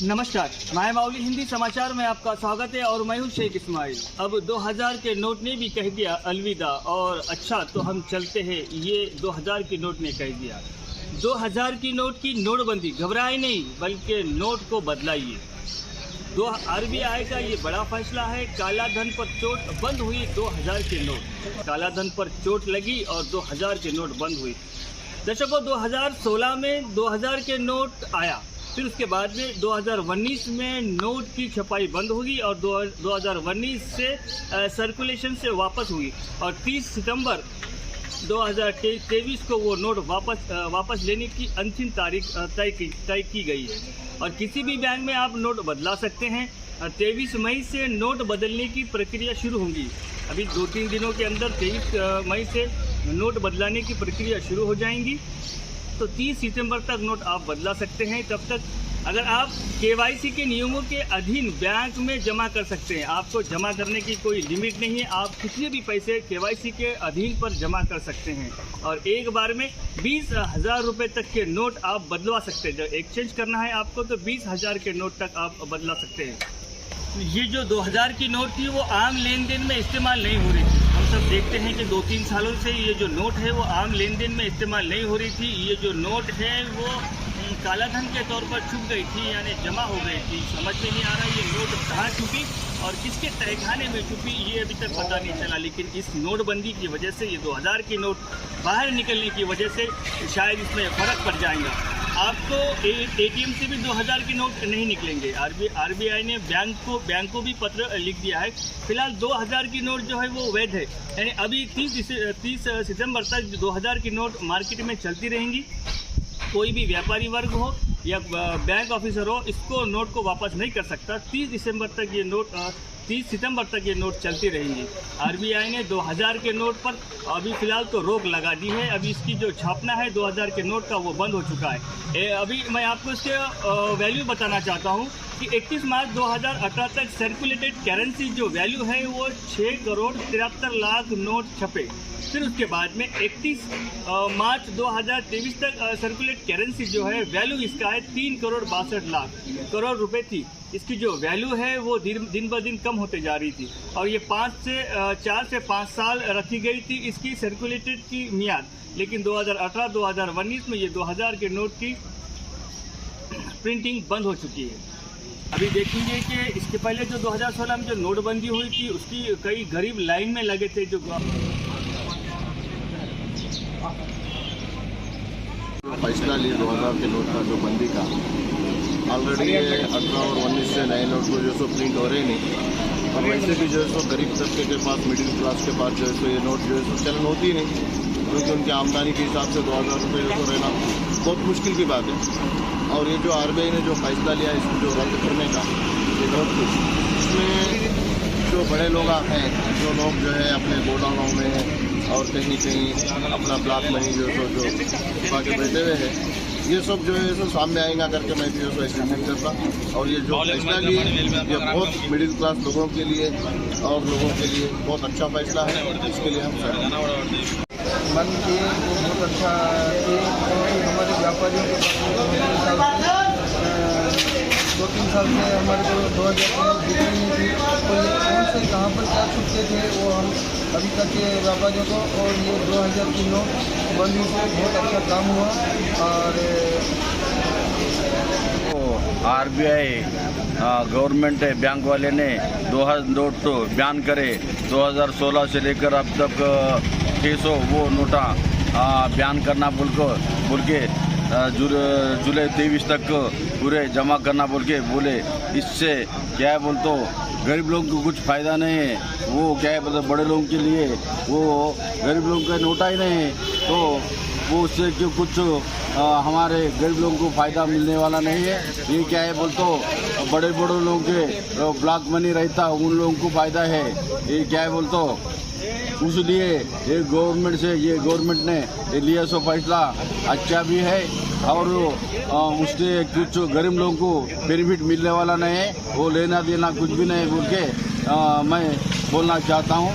नमस्कार, माय माउली हिंदी समाचार में आपका स्वागत है और मैं हूं शेख इस्माइल। अब 2000 के नोट ने भी कह दिया अलविदा और अच्छा तो हम चलते हैं, ये 2000 के नोट ने कह दिया। 2000 की नोट की नोटबंदी, घबराए नहीं बल्कि नोट को बदलाइए। आरबीआई का ये बड़ा फैसला है। काला धन पर चोट, बंद हुई 2000 के नोट। काला धन पर चोट लगी और 2000 के नोट बंद हुई। दशकों 2016 में 2000 के नोट आया, फिर उसके बाद में 2019 में नोट की छपाई बंद हुई और 2019 से सर्कुलेशन से वापस हुई और 30 सितंबर 2023 को वो नोट वापस लेने की अंतिम तारीख तय की गई है। और किसी भी बैंक में आप नोट बदला सकते हैं। 23 मई से नोट बदलने की प्रक्रिया शुरू होगी। अभी 2-3 दिनों के अंदर 23 मई से नोट बदलाने की प्रक्रिया शुरू हो जाएंगी। तो 30 सितंबर तक नोट आप बदला सकते हैं। तब तक अगर आप केवाईसी के नियमों के अधीन बैंक में जमा कर सकते हैं। आपको जमा करने की कोई लिमिट नहीं है, आप कितने भी पैसे केवाईसी के अधीन पर जमा कर सकते हैं और एक बार में 20,000 रुपये तक के नोट आप बदलवा सकते हैं। जब एक्सचेंज करना है आपको तो 20,000 के नोट तक आप बदला सकते हैं। ये जो 2000 की नोट थी वो आम लेन देन में इस्तेमाल नहीं हो रही थी। हम सब देखते हैं कि 2-3 सालों से ये जो नोट है वो आम लेन देन में इस्तेमाल नहीं हो रही थी। ये जो नोट है वो काला धन के तौर पर छुप गई थी, यानी जमा हो गई थी। समझ में नहीं आ रहा ये नोट कहाँ छुपी और किसके तहखाने में छुपी, ये अभी तक पता नहीं चला। लेकिन इस नोटबंदी की वजह से ये 2000 की नोट बाहर निकलने की वजह से शायद इसमें फ़र्क पड़ जाएगा। आपको एटीएम से भी 2000 के नोट नहीं निकलेंगे। आरबीआई ने बैंक को भी पत्र लिख दिया है। फिलहाल 2000 की नोट जो है वो वैध है, यानी अभी 30 सितंबर तक 2000 की नोट मार्केट में चलती रहेंगी। कोई भी व्यापारी वर्ग हो या बैंक ऑफिसर हो, इसको नोट को वापस नहीं कर सकता। 30 सितंबर तक ये नोट चलती रहेंगी। आरबीआई ने 2000 के नोट पर अभी फ़िलहाल तो रोक लगा दी है। अभी इसकी जो छापना है 2000 के नोट का वो बंद हो चुका है। अभी मैं आपको इसके वैल्यू बताना चाहता हूँ कि 31 मार्च 2018 तक सर्कुलेटेड करेंसी जो वैल्यू है वो 6,73,00,000 नोट छपे। फिर उसके बाद में 31 मार्च 2023 तक सर्कुलेट करेंसी जो है वैल्यू इसका है 3,62,00,000 रुपए थी। इसकी जो वैल्यू है वो दिन ब दिन कम होते जा रही थी और ये 4 से 5 साल रखी गई थी इसकी सर्कुलेटेड की मियाद। लेकिन 2018-2019 में ये 2000 के नोट की प्रिंटिंग बंद हो चुकी है। अभी देखेंगे कि इसके पहले जो 2016 में जो नोटबंदी हुई थी उसकी कई गरीब लाइन में लगे थे। जो फैसला लिए 2000 के नोट का जो बंदी का, ऑलरेडी 18 और 19 से नए नोट को जो सो प्रिंट हो रहे नहीं और वैसे भी जो है सो गरीब तबके के पास, मिडिल क्लास के पास जो है सो ये नोट जो है सो चलन होती ही नहीं, क्योंकि उनकी आमदनी के हिसाब से 2000 रुपये जो रहना बहुत मुश्किल की बात है। और ये जो आरबीआई ने जो फैसला लिया इसको जो रद्द करने का ये नोट को, इसमें जो बड़े लोग हैं, जो लोग जो है अपने गोडाउनों में और कहीं अपना ब्लैक मनी जो छुपा के बैठे हुए हैं, ये सब जो है सो सामने आएगा करके मैं जो सो एक्सपेक्ट करता। और ये जो फैसला लिए ये बहुत मिडिल क्लास लोगों के लिए और लोगों के लिए बहुत अच्छा फैसला है। इसके लिए हम मन किए वो बहुत अच्छा है। हमारे व्यापारियों के 2-3 साल से हमारे को 2000 दिख नहीं थी, तो ये कौन से कहाँ पर क्या छुपते थे वो हम अभी तक के व्यापारियों को, और ये 2000 की नोट बंदी से बहुत अच्छा काम हुआ। और आरबीआई गवर्नमेंट बैंक वाले ने 2000 नोट तो बैन करे। 2016 से लेकर अब तक 600 वो नोटा बैन करना बोल के जुलाई 23 तक पूरे जमा करना बोल के बोले। इससे क्या है बोल तो गरीब लोगों को कुछ फ़ायदा नहीं है। वो क्या है मतलब बड़े लोगों के लिए वो गरीब लोगों का नोटा ही नहीं है, तो वो उससे क्यों कुछ हमारे गरीब लोगों को फ़ायदा मिलने वाला नहीं है। ये क्या है बोल तो बड़े लोगों के ब्लैक मनी रहता उन लोगों को फ़ायदा है। ये क्या है बोल तो इसलिए ये गवर्नमेंट ने ये लिया सो फैसला अच्छा भी है और उससे कुछ गरीब लोगों को बेनिफिट मिलने वाला नहीं है। वो लेना देना कुछ भी नहीं बोल के मैं बोलना चाहता हूँ।